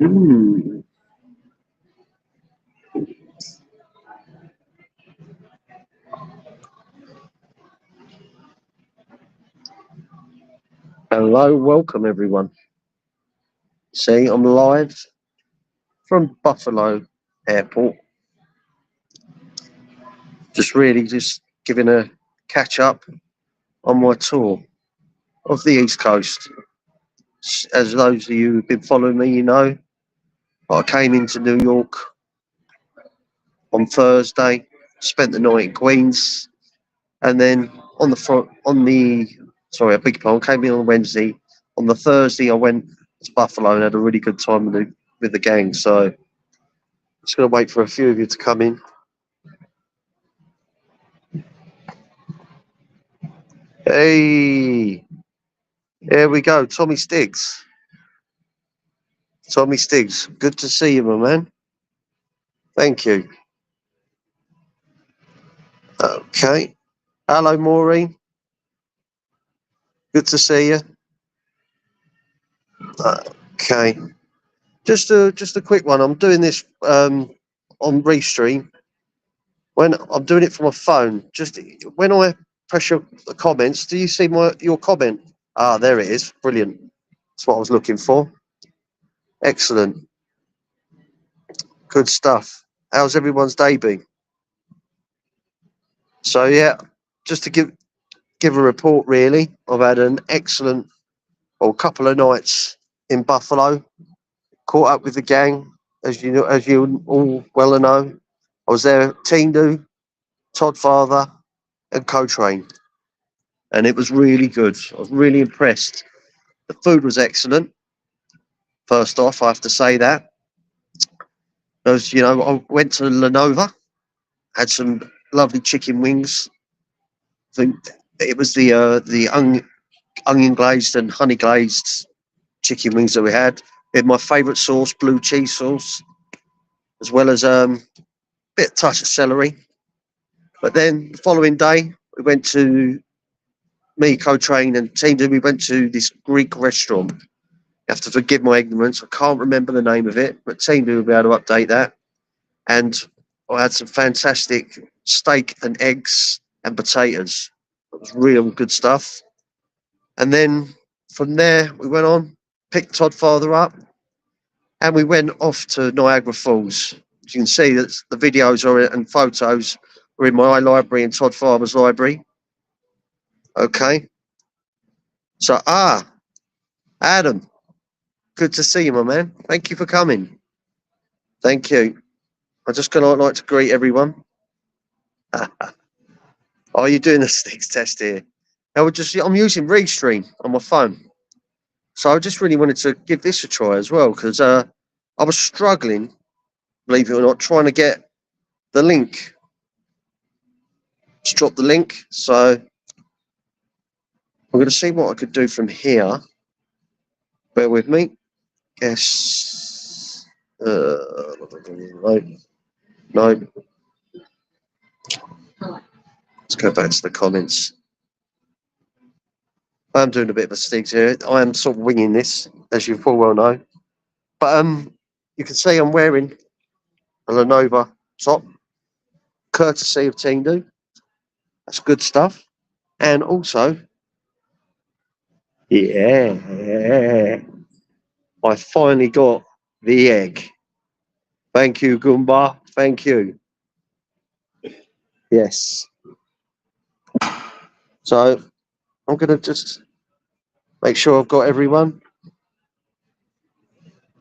Mm. Hello, welcome everyone. See, I'm live from Buffalo Airport. Just giving a catch up on my tour of the East Coast. As those of you who've been following me, you know, I came into New York on Thursday, spent the night in Queens, and then I beg your pardon, came in on Wednesday. On the Thursday, I went to Buffalo and had a really good time with the gang. So just gonna wait for a few of you to come in. Hey, here we go, Tommy Stiggs. Tommy Stiggs, good to see you, my man. Thank you. Okay. Hello, Maureen. Good to see you. Okay. Just a quick one. I'm doing this on Restream. When I'm doing it from my phone, just when I press the comments, do you see your comment? Ah, there it is. Brilliant. That's what I was looking for. Excellent. Good stuff. How's everyone's day been? So yeah, just to give a report really. I've had an excellent couple of nights in Buffalo. Caught up with the gang, as you all well know. I was there, Tindu, Todd Father, and Co-Train, and it was really good. I was really impressed. The food was excellent. First off, I have to say that. I went to Lenova, had some lovely chicken wings. I think it was the onion glazed and honey glazed chicken wings that we had. We had my favourite sauce, blue cheese sauce, as well as bit of touch of celery. But then the following day, we went to Co-Train and Team. We went to this Greek restaurant. You have to forgive my ignorance. I can't remember the name of it, but Team will be able to update that. And I had some fantastic steak and eggs and potatoes. It was real good stuff. And then from there, we went on, picked Todd Father up, and we went off to Niagara Falls. As you can see, that the videos and photos were in my library and Todd Father's library. Okay. So, Adam, good to see you, my man. Thank you for coming. Thank you. I'm just going to like to greet everyone. Are you doing a sticks test here? I'm using Restream on my phone. So I just really wanted to give this a try as well, because I was struggling, believe it or not, trying to get the link. Just drop the link. So I'm going to see what I could do from here. Bear with me. Yes. No. Let's go back to the comments. I'm doing a bit of a sticks here. I am sort of winging this, as you full well know. But you can see I'm wearing a Lenovo top, courtesy of Tindu. That's good stuff. And also, yeah, I finally got the egg. Thank you, Goomba. Thank you. Yes. So I'm going to just make sure I've got everyone.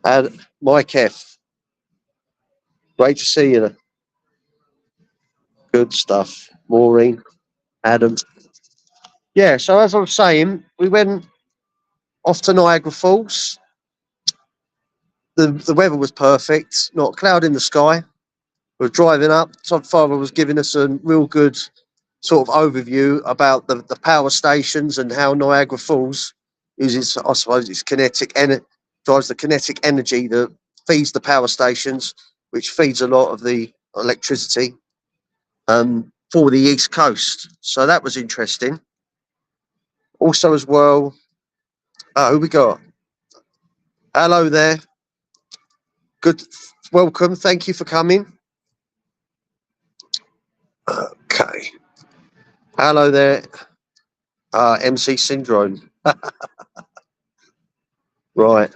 And Mike F. Great to see you. Good stuff. Maureen, Adam. Yeah, so as I was saying, we went off to Niagara Falls. The weather was perfect, not a cloud in the sky. We were driving up. Todd Father was giving us a real good sort of overview about the power stations and how Niagara Falls uses, I suppose, its drives the kinetic energy that feeds the power stations, which feeds a lot of the electricity for the East Coast. So that was interesting. Also, as well, who we got? Hello there. Good. Welcome. Thank you for coming. Okay. Hello there, MC Syndrome. Right.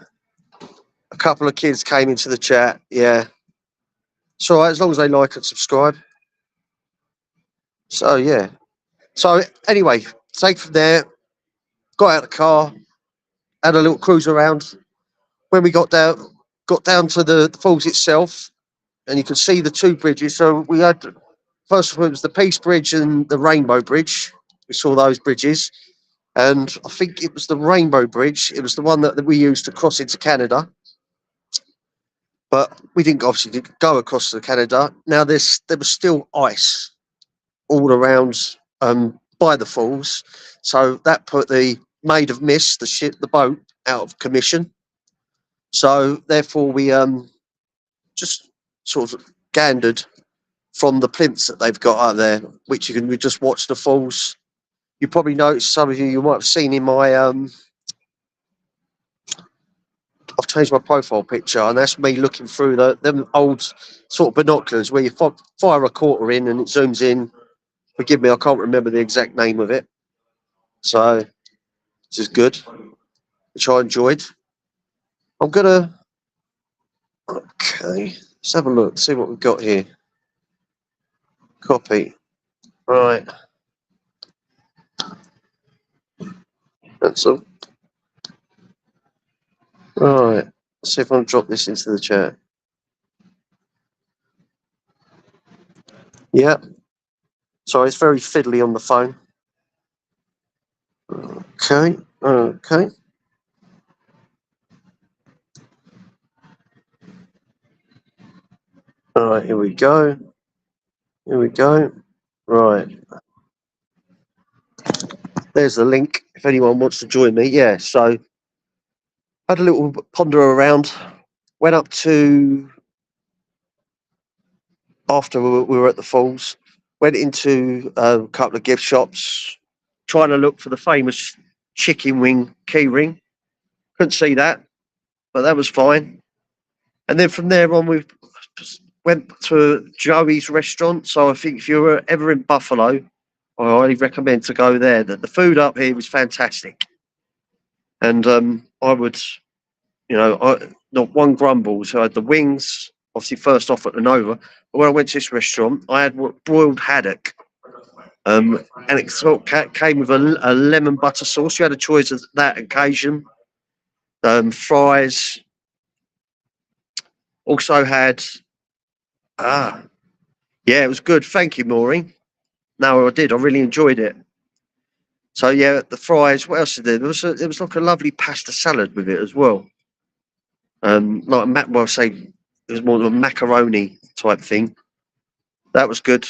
A couple of kids came into the chat. Yeah. It's all right as long as they like and subscribe. So, yeah. So, anyway, take from there, got out of the car, had a little cruise around. When we got down to the falls itself, and you can see the two bridges. So, we had, first of all, it was the Peace Bridge and the Rainbow Bridge. We saw those bridges. And I think it was the Rainbow Bridge. It was the one that we used to cross into Canada. But we didn't obviously go across to Canada. Now there was still ice all around by the falls, so that put the Maid of Mist, the boat, out of commission. So therefore we just sort of gandered from the plinths that they've got out there, which we just watch the falls. You probably noticed, some of you might have seen in my I've changed my profile picture, and that's me looking through them old sort of binoculars where you fire a quarter in and it zooms in. Forgive me, I can't remember the exact name of it. So this is good, which I enjoyed. I'm gonna let's have a look, see what we've got here. Copy. Right. That's all. Right. Let's see if I can drop this into the chat. Yeah. Sorry, it's very fiddly on the phone. Okay. Okay. All right, here we go. Here we go. Right. There's the link if anyone wants to join me. Yeah, so had a little ponder around. Went up to, after we were at the falls, went into a couple of gift shops, trying to look for the famous chicken wing key ring. Couldn't see that, but that was fine. And then from there on, we went to Joey's restaurant. So I think if you're ever in Buffalo, I highly recommend to go there. That the food up here was fantastic, and I would, not one grumble. So I had the wings, obviously first off at the Nova. But when I went to this restaurant, I had broiled haddock, and it sort of came with a lemon butter sauce. You had a choice of that and Cajun, fries. Also had, yeah, it was good. Thank you, Maureen. No, I did. I really enjoyed it. So yeah, the fries. What else did there? There was like a lovely pasta salad with it as well. Well, say it was more of a macaroni type thing. That was good.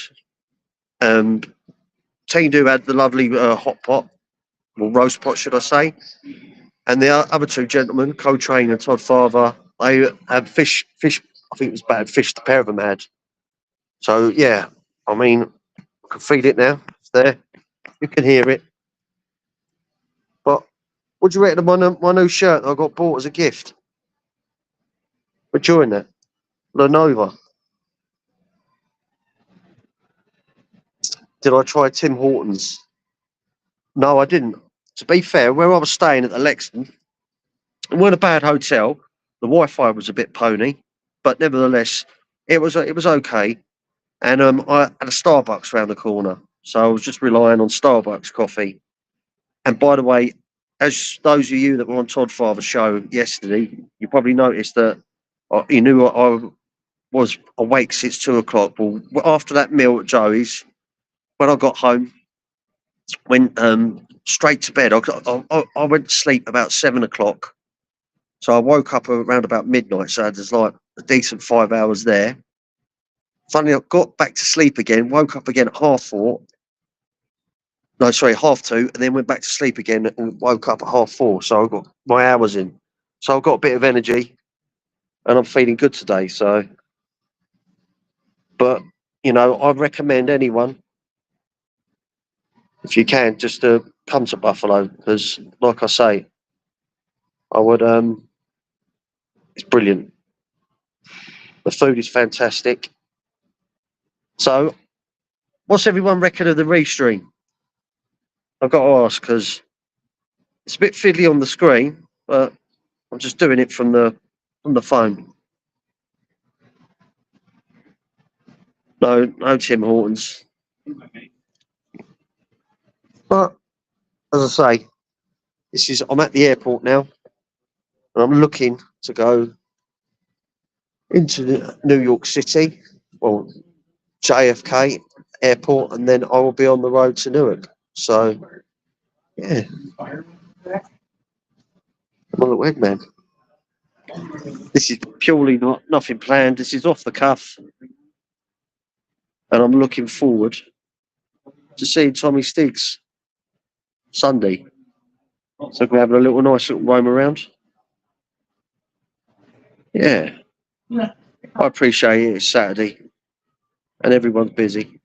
Tindu had the lovely hot pot, or roast pot, should I say? And the other two gentlemen, Co-Train and Todd Father, they had fish. I think it was bad fish. The pair of them had. So yeah, I mean, I can feel it now. It's there. You can hear it. But what do you reckon of my new shirt that I got bought as a gift? We're enjoying that. Lenovo. Did I try Tim Hortons? No, I didn't. To be fair, where I was staying at the Lexington, it wasn't a bad hotel. The Wi-Fi was a bit pony, but nevertheless, it was okay. And I had a Starbucks around the corner, so I was just relying on Starbucks coffee. And by the way, as those of you that were on Todd Father's show yesterday, you probably noticed that you knew I was awake since 2 o'clock. Well, after that meal at Joey's, when I got home, went straight to bed. I went to sleep about 7 o'clock. So I woke up around about midnight. So there's like a decent 5 hours there. Finally, I got back to sleep again, woke up again at 4:30. No, sorry, 2:30, and then went back to sleep again and woke up at 4:30. So I got my hours in. So I've got a bit of energy and I'm feeling good today. So, but, I recommend anyone, if you can, just to come to Buffalo because, like I say, I would, it's brilliant. The food is fantastic. So, what's everyone reckon of the restream? I've got to ask because it's a bit fiddly on the screen, but I'm just doing it from the phone. No Tim Hortons. But as I say, I'm at the airport now, and I'm looking to go into New York City, well, JFK airport, and then I will be on the road to Newark. So, yeah, I'm a little head man. This is purely nothing planned. This is off the cuff, and I'm looking forward to seeing Tommy Stiggs Sunday. So we're having a nice little roam around. Yeah, I appreciate it. It's Saturday, and everyone's busy.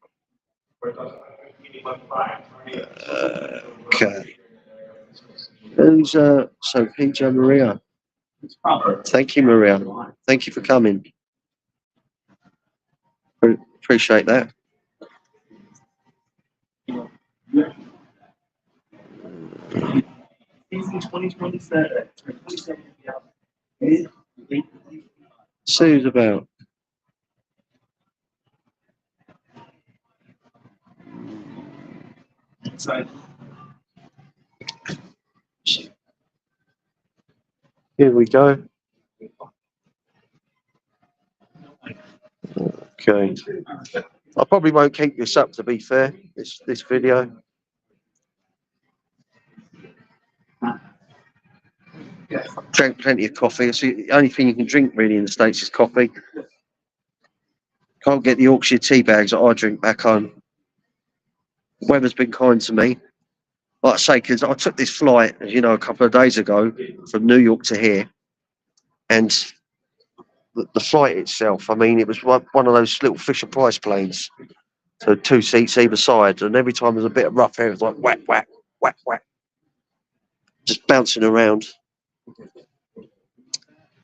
Okay. Who's so PJ Maria? Thank you, Maria. Thank you for coming. Appreciate that. Sue's about. Here we go. Okay. I probably won't keep this up, to be fair, this video. Drank plenty of coffee. It's the only thing you can drink really in the States is coffee. Can't get the Yorkshire tea bags that I drink back home. Weather's been kind to me. Like I say, because I took this flight, as you know, a couple of days ago from New York to here, and the flight itself, I mean, it was one of those little Fisher Price planes, so 2 seats either side, and every time there was a bit of rough air, it was like whack, whack, whack, whack, just bouncing around.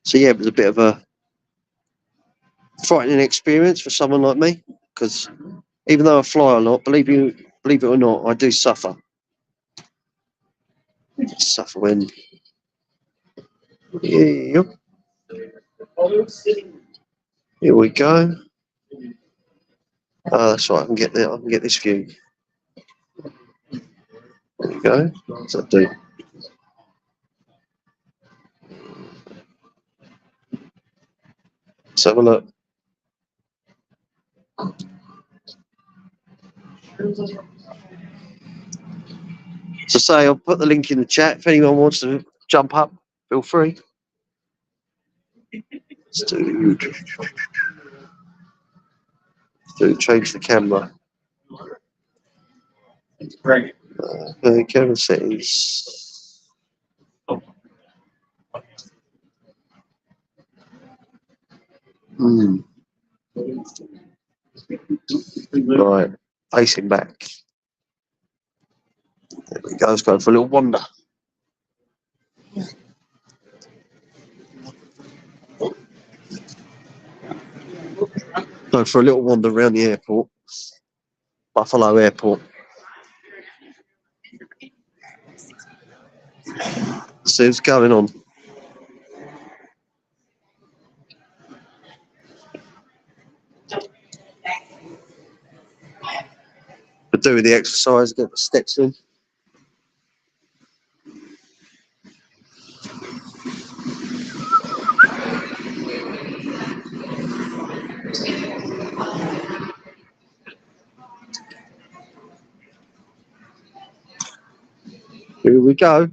So yeah, it was a bit of a frightening experience for someone like me, because even though I fly a lot, believe it or not, I do suffer. Suffer when. Yeah. Here we go. Oh, that's right. I can get there. I can get this view. There we go. What's that do? Let's have a look. So say I'll put the link in the chat. If anyone wants to jump up, feel free. Let's change the camera. Camera settings. Right, facing back. There we go. Let's go for a little wander. Go for a little wander around the airport. Buffalo Airport. See what's going on. But do the exercise, get the steps in. Here we go.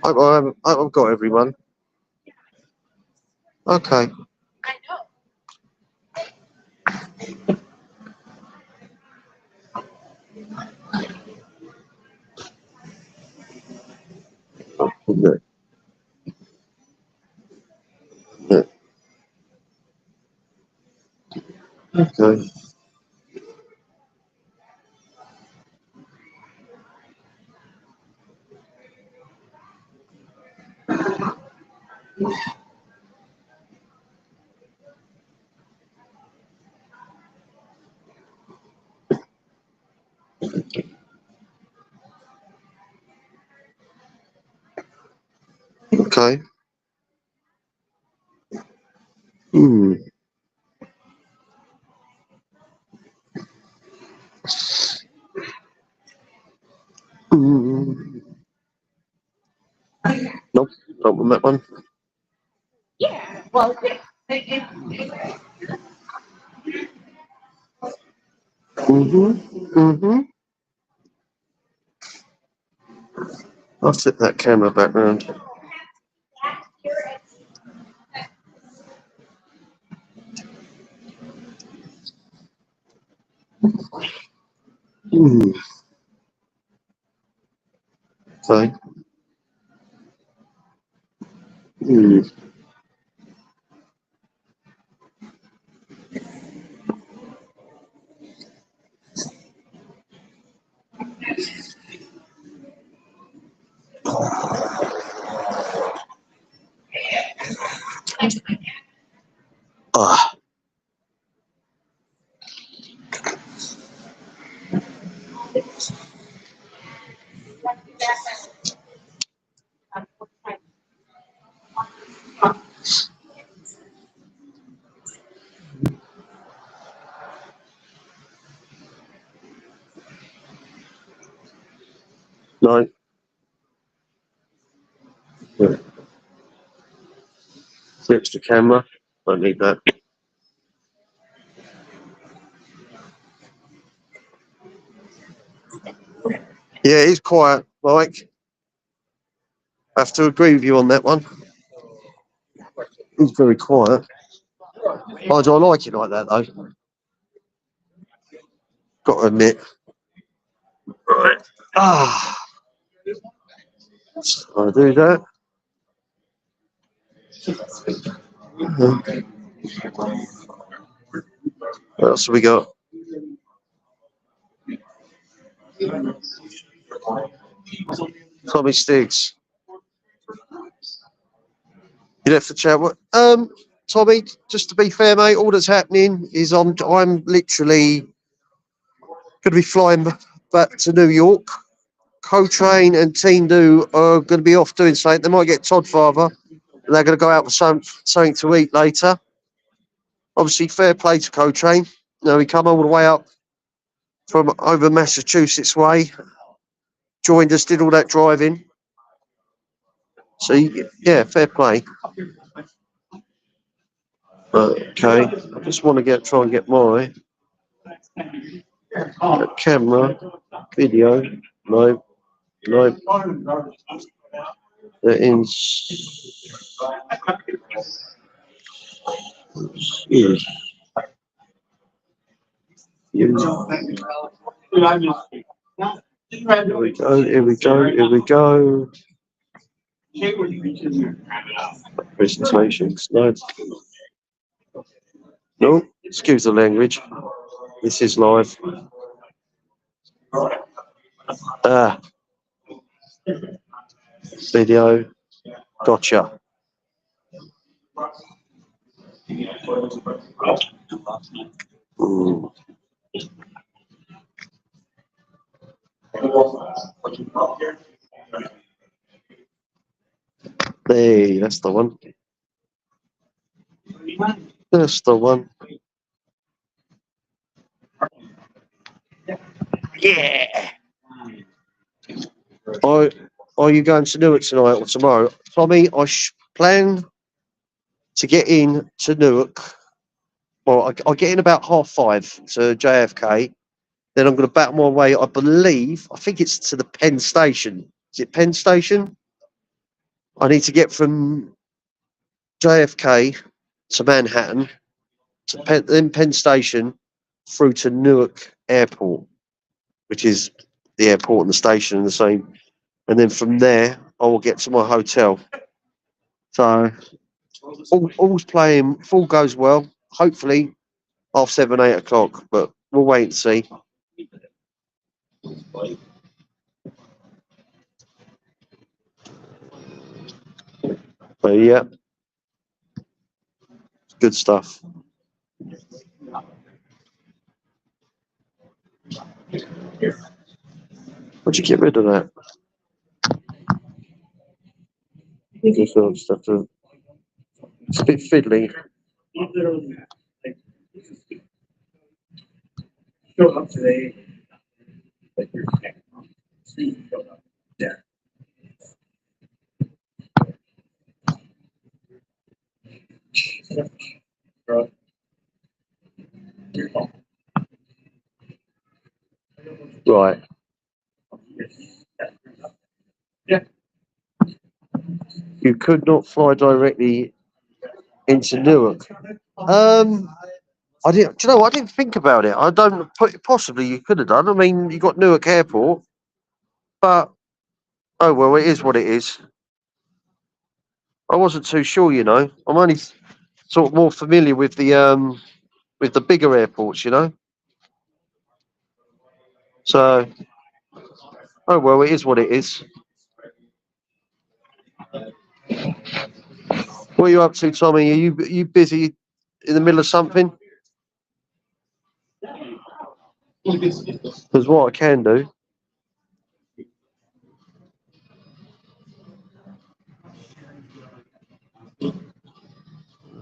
I've got everyone. Okay. I know. No. Okay. Okay. Hmm. Mm. Nope, not on that one. Mm-hmm. I'll flip that camera back round. Mm. Okay. Mm. Ah. No. Yeah. Flips the camera. Don't need that. Yeah, it's quiet, Mike. I have to agree with you on that one. It's very quiet. I do like it like that, though. Got to admit. Right. Ah. I do that. What else have we got? Tommy Stiggs. You left the chat. What? Tommy, just to be fair, mate, all that's happening is I'm literally going to be flying back to New York. Co-train and Team Do are going to be off doing something. They might get Todd Father, and they're going to go out for something to eat later. Obviously, fair play to Co-train. You know, he come all the way up from over Massachusetts way, joined us, did all that driving. So, yeah, fair play. Okay, I just want to try and get my camera, video. No, no. That is. Here we go, here we go, here we go. Presentations, no. No, excuse the language. This is live. Video. Gotcha. Mm. Hey, that's the one. That's the one. Yeah. Are you going to Newark tonight or tomorrow? Tommy, I plan to get in to Newark. Well, I get in about 5:30 to JFK. Then I'm going to battle my way, I think it's to the Penn Station. Is it Penn Station? I need to get from JFK to Manhattan, then Penn Station, through to Newark Airport, which is the airport and the station and the same. And then from there, I will get to my hotel. So all's playing, if all goes well, hopefully 7:30, 8:00, but we'll wait and see. But yeah, good stuff. Why'd you get rid of that? Just sort of stuff to, it's a bit fiddly. Right. You could not fly directly into Newark. I didn't. Do you know what? I didn't think about it. I don't. Possibly you could have done. I mean, you got Newark Airport, but oh well, it is what it is. I wasn't too sure. I'm only sort of more familiar with the bigger airports. So oh well, it is what it is. What are you up to, Tommy? Are you busy in the middle of something? Because what I can do.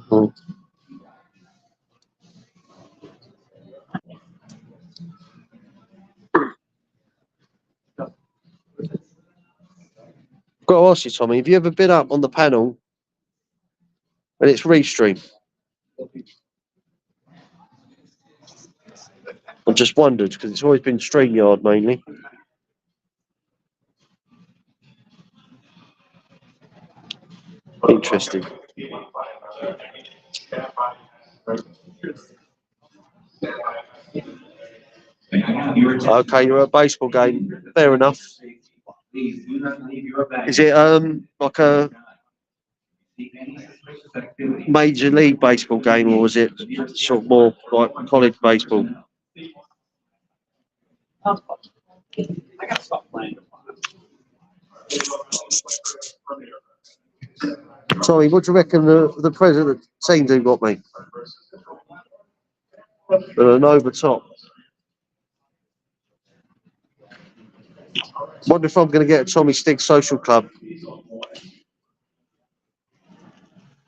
Hmm. Got to ask you, Tommy. Have you ever been up on the panel and it's restream? I just wondered because it's always been StreamYard mainly. Interesting. Okay, you're at a baseball game. Fair enough. Is it like a major league baseball game or is it sort of more like college baseball? Tommy, what do you reckon the president team do got me? An over top. Wonder if I'm going to get a Tommy Stig Social Club.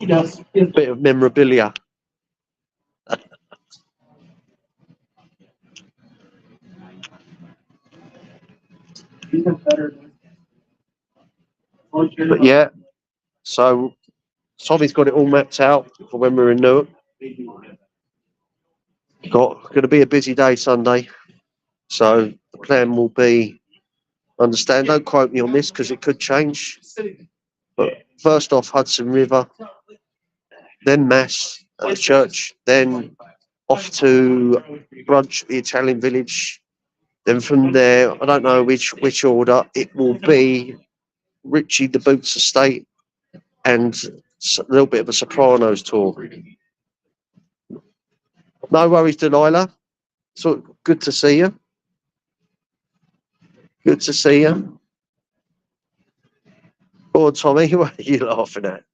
Bit of memorabilia. But yeah, so Tommy's got it all mapped out for when we're in Newark. Going to be a busy day Sunday, so the plan will be. Understand? Don't quote me on this because it could change. But first off, Hudson River, then Mass at the church, then off to brunch at the Italian Village. Then from there, I don't know which order it will be. Richie the Boots Estate and a little bit of a Sopranos tour. No worries, Delilah. So good to see you. Good to see you. Oh, Tommy, what are you laughing at?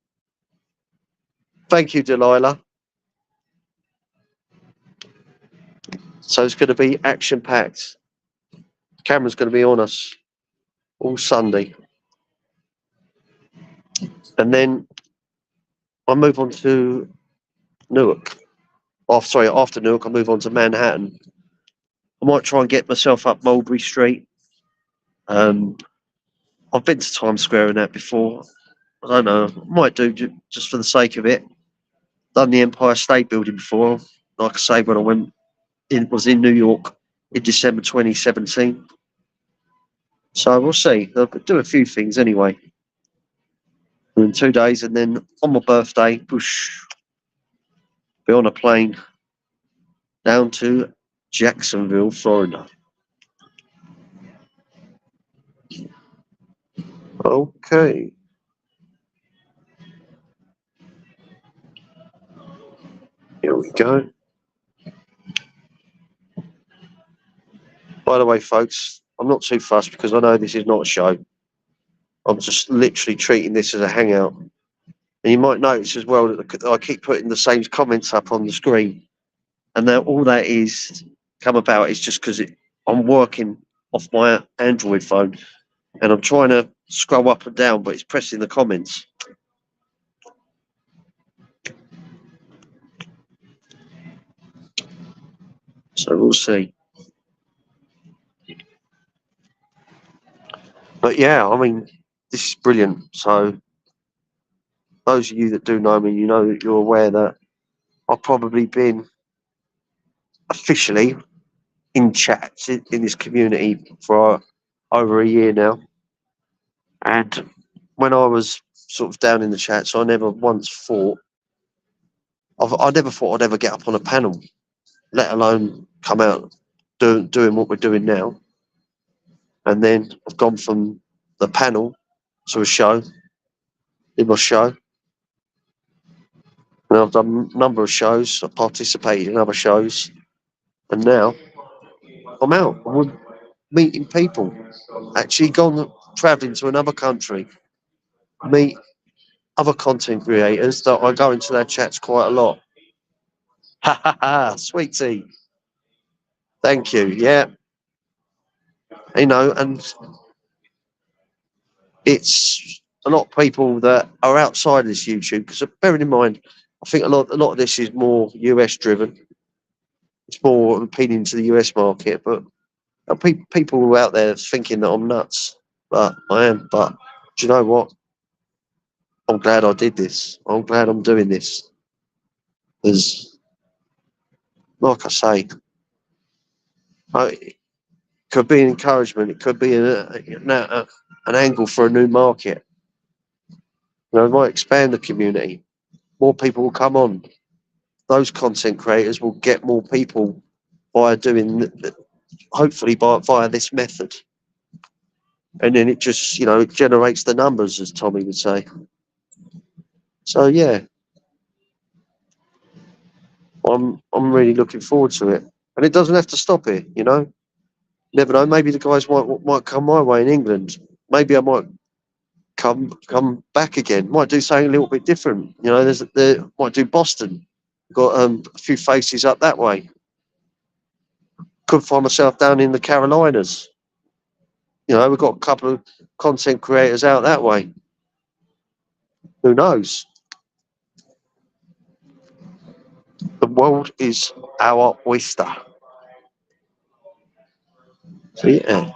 Thank you, Delilah. So it's going to be action packed. Camera's going to be on us all Sunday. And then I move on to Newark. Oh, sorry, after Newark, I move on to Manhattan. I might try and get myself up Mulberry Street. I've been to Times Square and that before. I don't know. I might do just for the sake of it. Done the Empire State Building before. Like I say, when I was in New York in December 2017. So we'll see. I'll do a few things anyway. In 2 days, and then on my birthday, be on a plane down to Jacksonville, Florida. Okay. Here we go. By the way, folks, I'm not too fussed because I know this is not a show. I'm just literally treating this as a hangout. And you might notice as well that I keep putting the same comments up on the screen. And now all that is come about is just because I'm working off my Android phone and I'm trying to scroll up and down, but it's pressing the comments. So we'll see. But yeah, I mean, this is brilliant. So those of you that do know me, you know that you're aware that I've probably been officially in chats in this community for over a year now. And when I was sort of down in the chats, I never once thought, I never thought I'd ever get up on a panel, let alone come out doing what we're doing now. And then I've gone from the panel to a show, in my show. And I've done a number of shows, I've participated in other shows, and now I'm out. I'm meeting people. Actually gone travelling to another country, meet other content creators that I go into their chats quite a lot. Ha ha ha, sweetie. Thank you. Yeah. And it's a lot of people that are outside of this YouTube, because bearing in mind, I think a lot of this is more US driven. It's more appealing to the US market, but people out there thinking that I'm nuts, but I am. But do you know what? I'm glad I did this. I'm glad I'm doing this. Because, like I say, it could be an encouragement. It could be an angle for a new market. It might expand the community. More people will come on. Those content creators will get more people by doing, hopefully, via this method. And then it just, it generates the numbers, as Tommy would say. So yeah, I'm really looking forward to it, and it doesn't have to stop here. Never know. Maybe the guys might come my way in England. Maybe I might come back again. Might do something a little bit different. Might do Boston. Got a few faces up that way. Could find myself down in the Carolinas. We've got a couple of content creators out that way. Who knows? The world is our oyster. So yeah.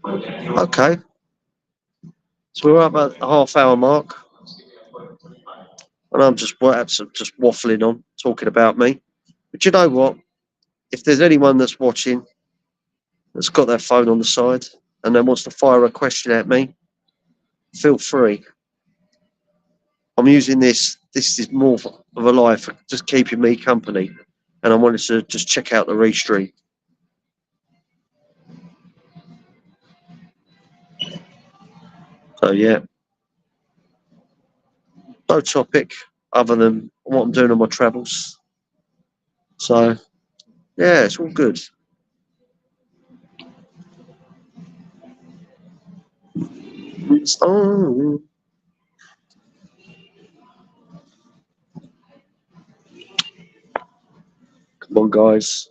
Okay. So we're up at the half-hour mark, and I'm just waffling on, talking about me. But you know what? If there's anyone that's watching that's got their phone on the side and then wants to fire a question at me, feel free. I'm using this. This is more of a life for just keeping me company, and I wanted to just check out the restream. So yeah, no topic other than what I'm doing on my travels. So yeah, it's all good. It's on. Come on, guys.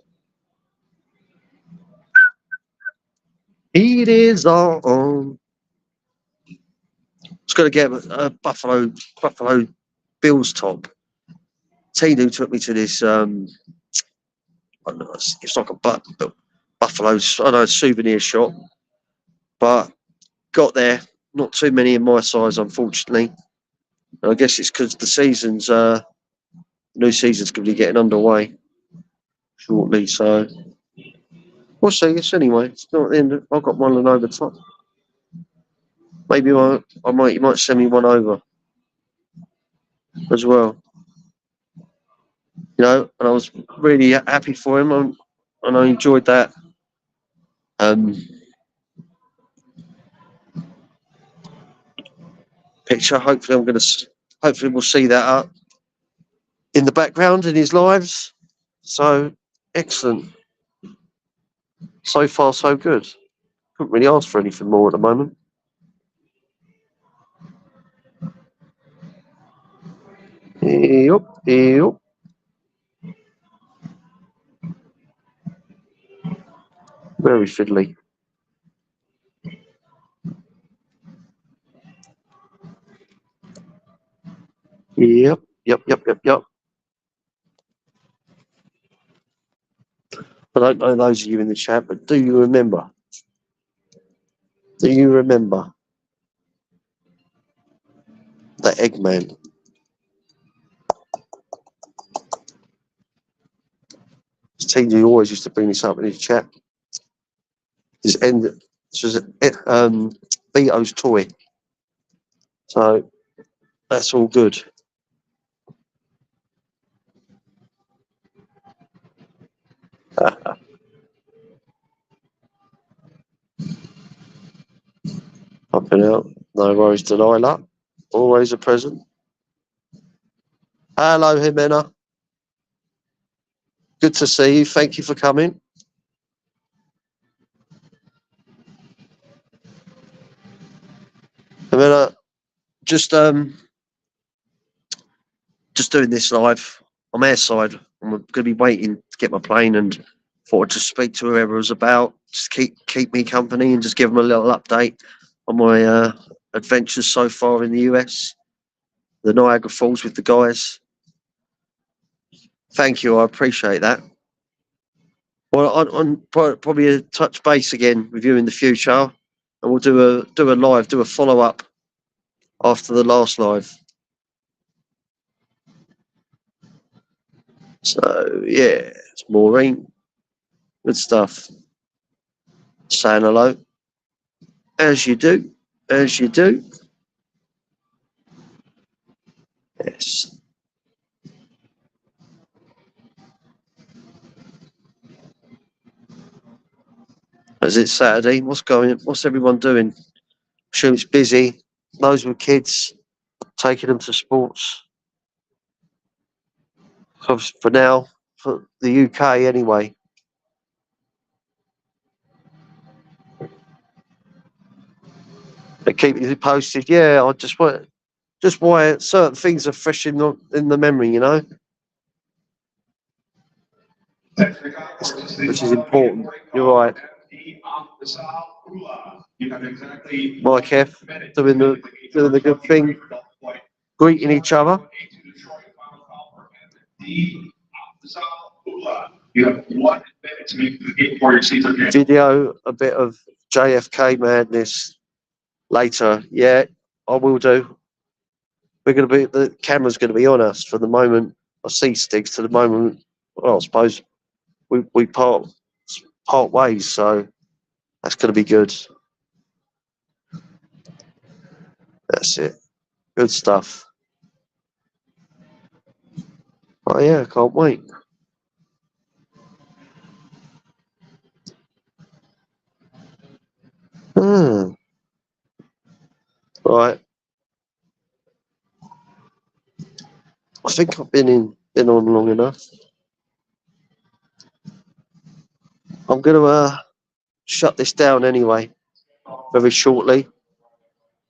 It is on. Just got to get a Buffalo Bills top. Tinu took me to this. I don't know, it's like a Buffalo, souvenir shop. But got there, not too many in my size, unfortunately. And I guess it's because the new season's going to be getting underway shortly. So we'll see. It's anyway. It's not the end. I've got one over top. Maybe you might send me one over as well. And I was really happy for him, and I enjoyed that. Picture. Hopefully we'll see that up in the background in his lives. So excellent. So far, so good. Couldn't really ask for anything more at the moment. Yep, yep. Very fiddly. Yep, yep, yep, yep, yep. I don't know those of you in the chat, but do you remember? Do you remember the Eggman? Team always used to bring this up in his chat. This was Vito's toy. So that's all good. Popping out. No worries, Delilah. Always a present. Hello, Jimena. Good to see you. Thank you for coming. Jimena, just doing this live. I'm airside. I'm going to be waiting to get my plane, and thought I'd just speak to whoever was about. Just keep me company and just give them a little update on my adventures so far in the US. The Niagara Falls with the guys. Thank you. I appreciate that. Well, on probably a touch base again with you in the future, and we'll do a follow up after the last live. So yeah, it's Maureen. Good stuff. Saying hello, as you do, as you do. Yes. As it's Saturday, what's everyone doing? I'm sure it's busy. Those with kids, taking them to sports. For now, for the UK anyway. They keep you posted. Yeah, I just why certain things are fresh in the memory, you know, which is important. You're right. Mike F doing the good thing, greeting each other. You have 1 minute to make the game for your season. Video a bit of JFK madness later. Yeah, I will do. The camera's gonna be on us for the moment. I see Sticks to the moment. Well, I suppose we part ways, so that's gonna be good. That's it. Good stuff. Oh yeah, I can't wait. Right. I think I've been on long enough. I'm gonna shut this down anyway, very shortly.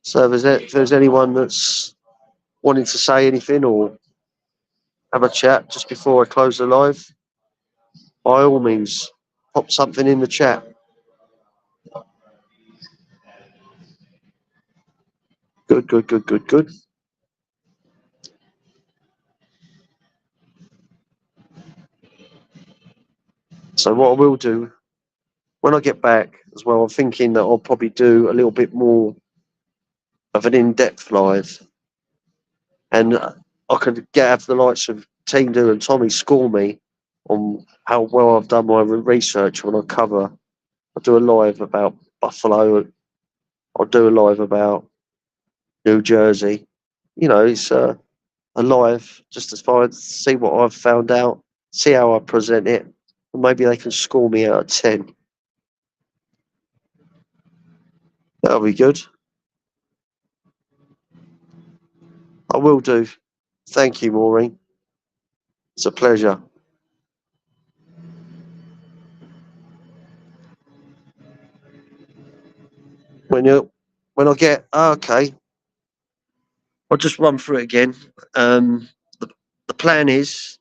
So if there's anyone that's wanting to say anything or have a chat just before I close the live, by all means, pop something in the chat. Good. So what I will do when I get back as well, I'm thinking that I'll probably do a little bit more of an in-depth live, and I could have the likes of Team Do and Tommy score me on how well I've done my research when I cover. I'll do a live about Buffalo. I'll do a live about New Jersey. You know, it's a live just as far as see what I've found out, see how I present it, and maybe they can score me out of 10. That'll be good. I will do. Thank you, Maureen. It's a pleasure. When I get okay, I'll just run through it again. The plan is,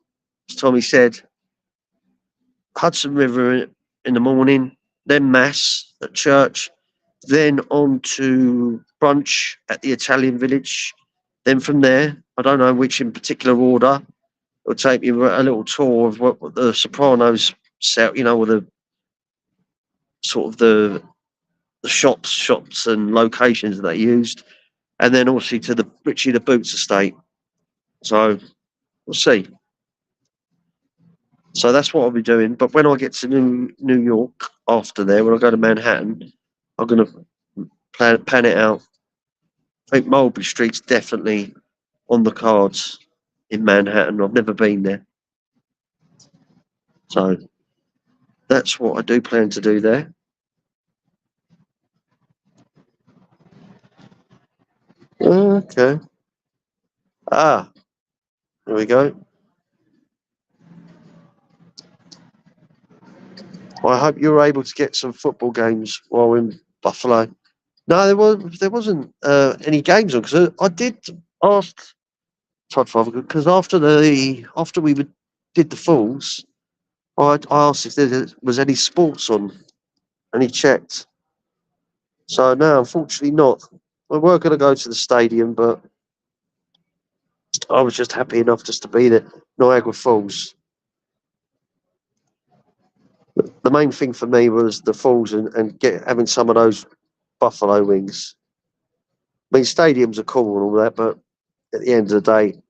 as Tommy said, Hudson River in the morning, then Mass at church, then on to brunch at the Italian Village. Then from there, I don't know which in particular order, it'll take me a little tour of what the Sopranos sell, all the sort of the shops and locations that they used, and then obviously to the Richie the Boots estate. So we'll see. So that's what I'll be doing. But when I get to New York after there, when I go to Manhattan, I'm going to pan it out. I think Mulberry Street's definitely on the cards in Manhattan. I've never been there. So that's what I do plan to do there. Okay. Ah, there we go. Well, I hope you were able to get some football games while in Buffalo. No, there wasn't any games on because I did ask Todd Fothergill because after we did the Falls, I asked if there was any sports on, and he checked. So no, unfortunately not. We were going to go to the stadium, but I was just happy enough just to be there. Niagara Falls. The main thing for me was the falls and having some of those buffalo wings. I mean, stadiums are cool and all that, but at the end of the day,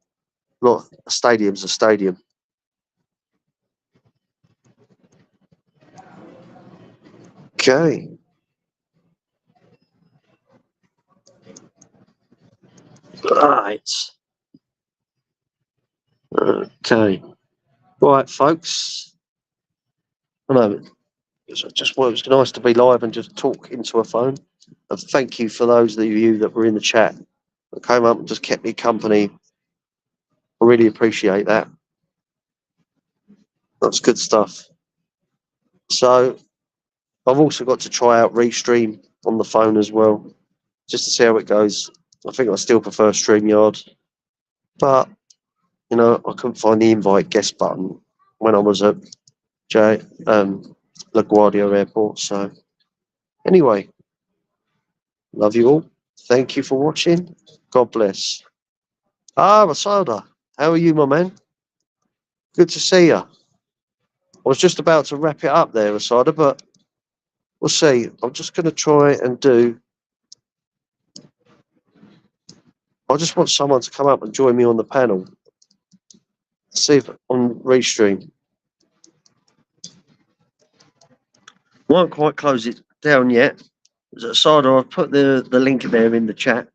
not a stadium's a stadium. Okay. Right. Okay. Right, folks. I know it was nice to be live and just talk into a phone. And thank you for those of you that were in the chat that came up and just kept me company. I really appreciate that. That's good stuff. So I've also got to try out Restream on the phone as well, just to see how it goes. I think I still prefer StreamYard, but I couldn't find the invite guest button when I was at LaGuardia Airport. So anyway, love you all. Thank you for watching. God bless. Ah, Masada, how are you, my man? Good to see you. I was just about to wrap it up there, Masada, but we'll see. I'm just going to try and do. I just want someone to come up and join me on the panel. See if on Restream. Won't quite close it down yet. Sada, I've put the link there in the chat.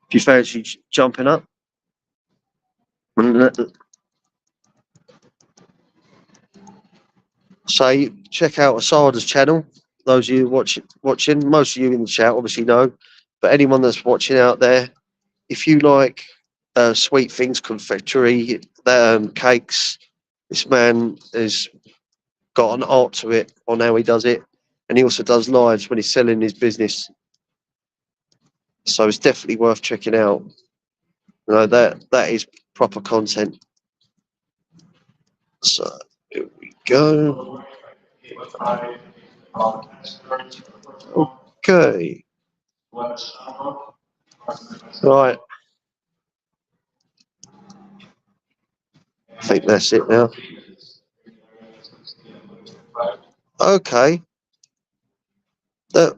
If you fancy jumping up. So check out Asada's channel. Those of you watching, most of you in the chat obviously know, but anyone that's watching out there, if you like sweet things, confectionery, cakes, this man has got an art to it on how he does it, and he also does lives when he's selling his business. So it's definitely worth checking out. That is proper content. So here we go. Okay. Right. I think that's it now. Okay. Let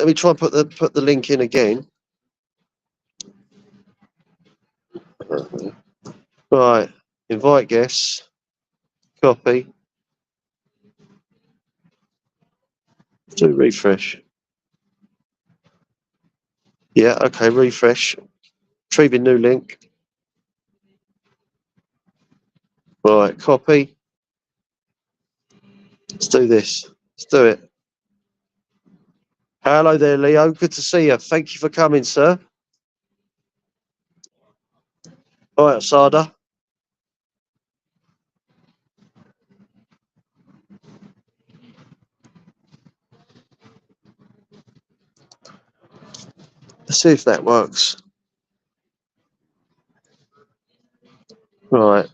me try and put the link in again. Right. Invite guests. Copy. Do refresh. Yeah, okay, refresh. Retrieving new link. Right, copy. Let's do this. Let's do it. Hello there, Leo. Good to see you. Thank you for coming, sir. All right, Sada. Let's see if that works. Right.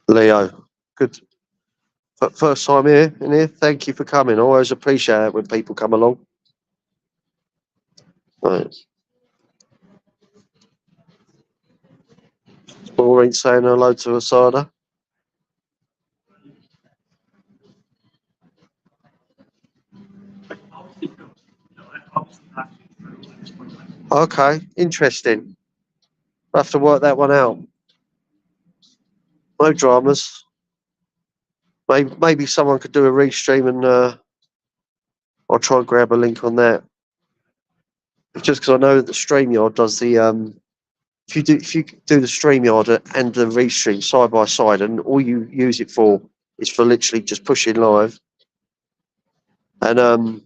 Leo. Good. First time here in here. Thank you for coming. I always appreciate it when people come along. Right. Maureen saying hello to Asada. Okay, interesting. We'll have to work that one out. No dramas. Maybe someone could do a restream and I'll try and grab a link on that. Just because I know that the StreamYard does the if you do the StreamYard and the restream side by side, and all you use it for is for literally just pushing live. And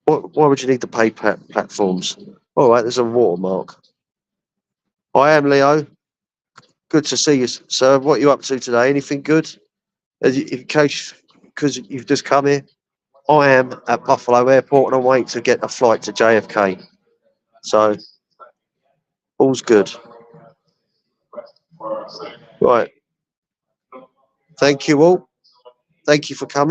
why would you need the pay platforms? All right, there's a watermark. I am Leo. Good to see you, sir. What are you up to today? Anything good? In case, because you've just come here, I am at Buffalo Airport and I'm waiting to get a flight to JFK. So, all's good. Right. Thank you all. Thank you for coming.